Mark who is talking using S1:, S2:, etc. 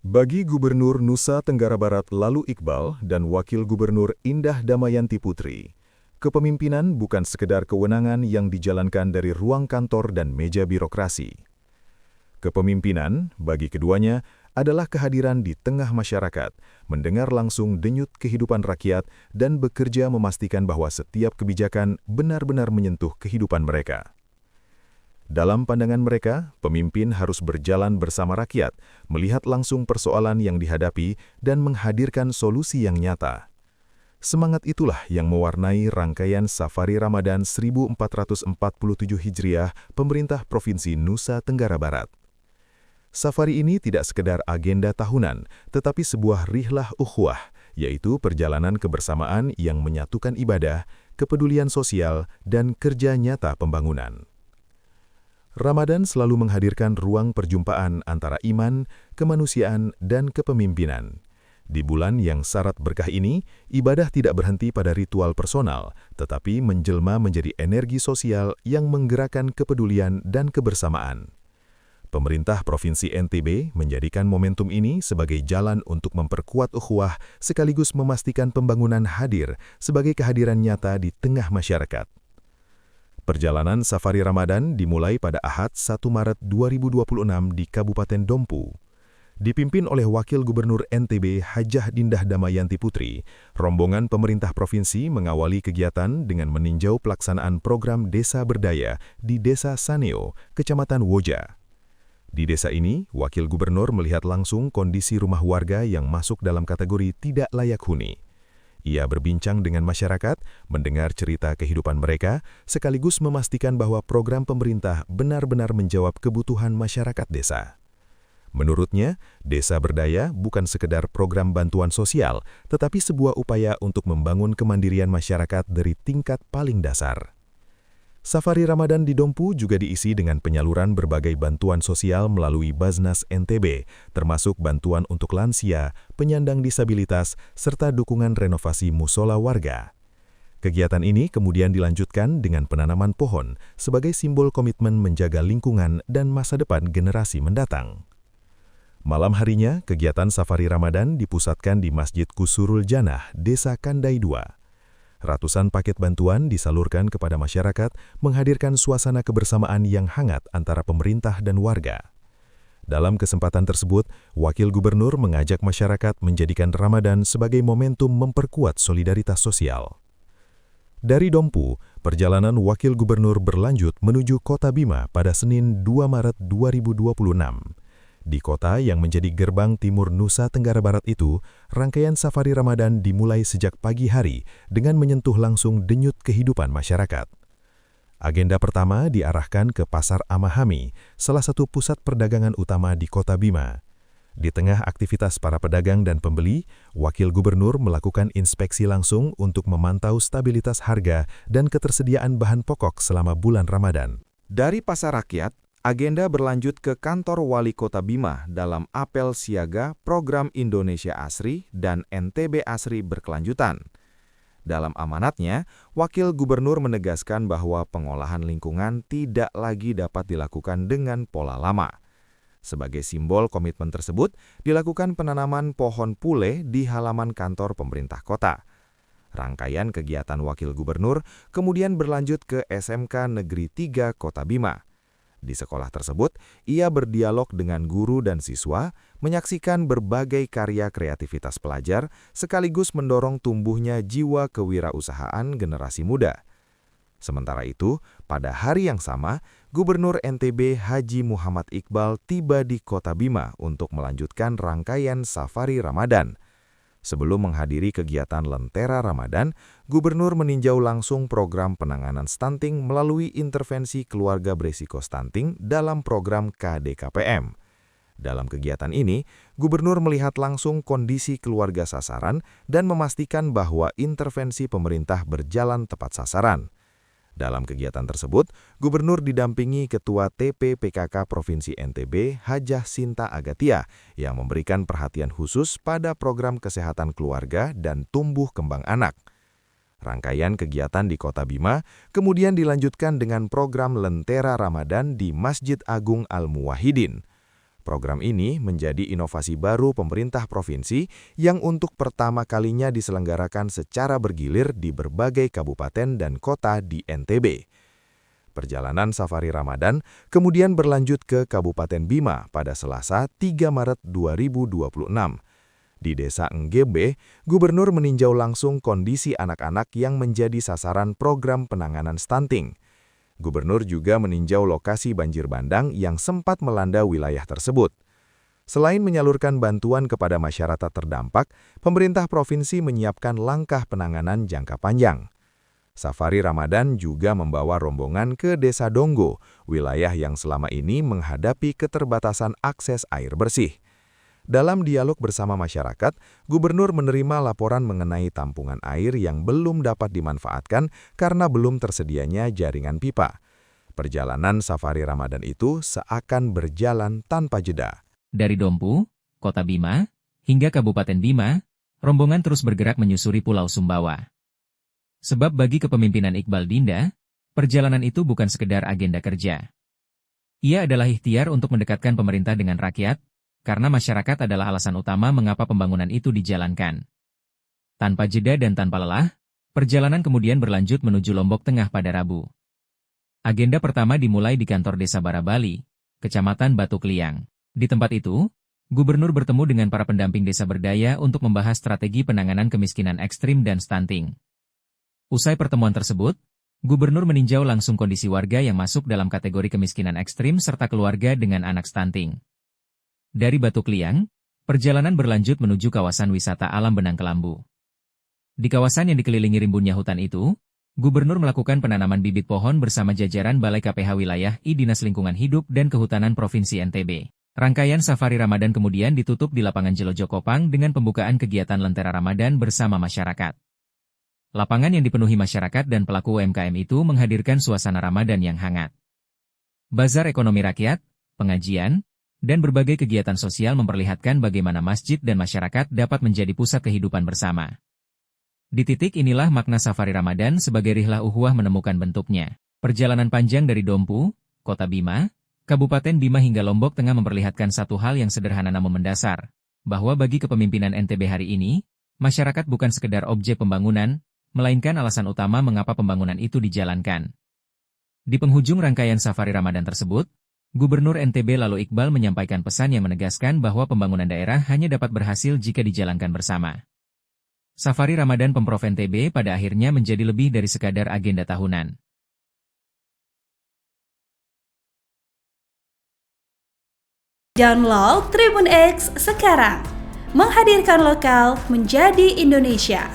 S1: Bagi Gubernur Nusa Tenggara Barat Lalu Iqbal dan Wakil Gubernur Indah Damayanti Putri, kepemimpinan bukan sekedar kewenangan yang dijalankan dari ruang kantor dan meja birokrasi. Kepemimpinan, bagi keduanya, adalah kehadiran di tengah masyarakat, mendengar langsung denyut kehidupan rakyat, dan bekerja memastikan bahwa setiap kebijakan benar-benar menyentuh kehidupan mereka. Dalam pandangan mereka, pemimpin harus berjalan bersama rakyat, melihat langsung persoalan yang dihadapi, dan menghadirkan solusi yang nyata. Semangat itulah yang mewarnai rangkaian Safari Ramadan 1447 Hijriah pemerintah Provinsi Nusa Tenggara Barat. Safari ini tidak sekedar agenda tahunan, tetapi sebuah rihlah ukhuwah, yaitu perjalanan kebersamaan yang menyatukan ibadah, kepedulian sosial, dan kerja nyata pembangunan. Ramadan selalu menghadirkan ruang perjumpaan antara iman, kemanusiaan, dan kepemimpinan. Di bulan yang syarat berkah ini, ibadah tidak berhenti pada ritual personal, tetapi menjelma menjadi energi sosial yang menggerakkan kepedulian dan kebersamaan. Pemerintah Provinsi NTB menjadikan momentum ini sebagai jalan untuk memperkuat ukhuwah sekaligus memastikan pembangunan hadir sebagai kehadiran nyata di tengah masyarakat. Perjalanan Safari Ramadan dimulai pada Ahad 1 Maret 2026 di Kabupaten Dompu. Dipimpin oleh Wakil Gubernur NTB Hajah Dindah Damayanti Putri, rombongan pemerintah provinsi mengawali kegiatan dengan meninjau pelaksanaan program Desa Berdaya di Desa Saneo, Kecamatan Woja. Di desa ini, Wakil Gubernur melihat langsung kondisi rumah warga yang masuk dalam kategori tidak layak huni. Ia berbincang dengan masyarakat, mendengar cerita kehidupan mereka, sekaligus memastikan bahwa program pemerintah benar-benar menjawab kebutuhan masyarakat desa. Menurutnya, Desa Berdaya bukan sekedar program bantuan sosial, tetapi sebuah upaya untuk membangun kemandirian masyarakat dari tingkat paling dasar. Safari Ramadan di Dompu juga diisi dengan penyaluran berbagai bantuan sosial melalui Baznas NTB, termasuk bantuan untuk lansia, penyandang disabilitas, serta dukungan renovasi musola warga. Kegiatan ini kemudian dilanjutkan dengan penanaman pohon sebagai simbol komitmen menjaga lingkungan dan masa depan generasi mendatang. Malam harinya, kegiatan Safari Ramadan dipusatkan di Masjid Kusurul Janah, Desa Kandai II. Ratusan paket bantuan disalurkan kepada masyarakat, menghadirkan suasana kebersamaan yang hangat antara pemerintah dan warga. Dalam kesempatan tersebut, Wakil Gubernur mengajak masyarakat menjadikan Ramadan sebagai momentum memperkuat solidaritas sosial. Dari Dompu, perjalanan Wakil Gubernur berlanjut menuju Kota Bima pada Senin 2 Maret 2026. Di kota yang menjadi gerbang timur Nusa Tenggara Barat itu, rangkaian Safari Ramadan dimulai sejak pagi hari dengan menyentuh langsung denyut kehidupan masyarakat. Agenda pertama diarahkan ke Pasar Amahami, salah satu pusat perdagangan utama di Kota Bima. Di tengah aktivitas para pedagang dan pembeli, Wakil Gubernur melakukan inspeksi langsung untuk memantau stabilitas harga dan ketersediaan bahan pokok selama bulan Ramadan.
S2: Dari Pasar Rakyat, agenda berlanjut ke kantor Wali Kota Bima dalam apel siaga program Indonesia Asri dan NTB Asri berkelanjutan. Dalam amanatnya, Wakil Gubernur menegaskan bahwa pengolahan lingkungan tidak lagi dapat dilakukan dengan pola lama. Sebagai simbol komitmen tersebut, dilakukan penanaman pohon pule di halaman kantor pemerintah kota. Rangkaian kegiatan Wakil Gubernur kemudian berlanjut ke SMK Negeri 3 Kota Bima. Di sekolah tersebut, ia berdialog dengan guru dan siswa, menyaksikan berbagai karya kreativitas pelajar, sekaligus mendorong tumbuhnya jiwa kewirausahaan generasi muda. Sementara itu, pada hari yang sama, Gubernur NTB Haji Muhammad Iqbal tiba di Kota Bima untuk melanjutkan rangkaian Safari Ramadan. Sebelum menghadiri kegiatan Lentera Ramadan, Gubernur meninjau langsung program penanganan stunting melalui intervensi keluarga berisiko stunting dalam program KDKPM. Dalam kegiatan ini, Gubernur melihat langsung kondisi keluarga sasaran dan memastikan bahwa intervensi pemerintah berjalan tepat sasaran. Dalam kegiatan tersebut, Gubernur didampingi Ketua TPPKK Provinsi NTB, Hajah Sinta Agatia, yang memberikan perhatian khusus pada program kesehatan keluarga dan tumbuh kembang anak. Rangkaian kegiatan di Kota Bima kemudian dilanjutkan dengan program Lentera Ramadan di Masjid Agung Al-Muwahhidin. Program ini menjadi inovasi baru pemerintah provinsi yang untuk pertama kalinya diselenggarakan secara bergilir di berbagai kabupaten dan kota di NTB. Perjalanan Safari Ramadan kemudian berlanjut ke Kabupaten Bima pada Selasa 3 Maret 2026. Di Desa Enggebe, Gubernur meninjau langsung kondisi anak-anak yang menjadi sasaran program penanganan stunting. Gubernur juga meninjau lokasi banjir bandang yang sempat melanda wilayah tersebut. Selain menyalurkan bantuan kepada masyarakat terdampak, pemerintah provinsi menyiapkan langkah penanganan jangka panjang. Safari Ramadan juga membawa rombongan ke Desa Donggo, wilayah yang selama ini menghadapi keterbatasan akses air bersih. Dalam dialog bersama masyarakat, Gubernur menerima laporan mengenai tampungan air yang belum dapat dimanfaatkan karena belum tersedianya jaringan pipa. Perjalanan Safari Ramadan itu seakan berjalan tanpa jeda.
S3: Dari Dompu, Kota Bima, hingga Kabupaten Bima, rombongan terus bergerak menyusuri Pulau Sumbawa. Sebab bagi kepemimpinan Iqbal Dinda, perjalanan itu bukan sekedar agenda kerja. Ia adalah ikhtiar untuk mendekatkan pemerintah dengan rakyat, karena masyarakat adalah alasan utama mengapa pembangunan itu dijalankan. Tanpa jeda dan tanpa lelah, perjalanan kemudian berlanjut menuju Lombok Tengah pada Rabu. Agenda pertama dimulai di kantor Desa Barabali, Kecamatan Batu Kliang. Di tempat itu, Gubernur bertemu dengan para pendamping desa berdaya untuk membahas strategi penanganan kemiskinan ekstrim dan stunting. Usai pertemuan tersebut, Gubernur meninjau langsung kondisi warga yang masuk dalam kategori kemiskinan ekstrim serta keluarga dengan anak stunting. Dari Batu Kliang, perjalanan berlanjut menuju kawasan wisata alam Benang Kelambu. Di kawasan yang dikelilingi rimbunnya hutan itu, Gubernur melakukan penanaman bibit pohon bersama jajaran Balai KPH Wilayah I Dinas Lingkungan Hidup dan Kehutanan Provinsi NTB. Rangkaian Safari Ramadan kemudian ditutup di lapangan Jelojo Kopang dengan pembukaan kegiatan Lentera Ramadan bersama masyarakat. Lapangan yang dipenuhi masyarakat dan pelaku UMKM itu menghadirkan suasana Ramadan yang hangat. Bazar ekonomi rakyat, pengajian, dan berbagai kegiatan sosial memperlihatkan bagaimana masjid dan masyarakat dapat menjadi pusat kehidupan bersama. Di titik inilah makna Safari Ramadan sebagai rihlah ukhuwah menemukan bentuknya. Perjalanan panjang dari Dompu, Kota Bima, Kabupaten Bima hingga Lombok Tengah memperlihatkan satu hal yang sederhana namun mendasar, bahwa bagi kepemimpinan NTB hari ini, masyarakat bukan sekedar objek pembangunan, melainkan alasan utama mengapa pembangunan itu dijalankan. Di penghujung rangkaian Safari Ramadan tersebut, Gubernur NTB lalu Iqbal menyampaikan pesan yang menegaskan bahwa pembangunan daerah hanya dapat berhasil jika dijalankan bersama. Safari Ramadan Pemprov NTB pada akhirnya menjadi lebih dari sekadar agenda tahunan.
S4: Download Tribun X sekarang, menghadirkan lokal menjadi Indonesia.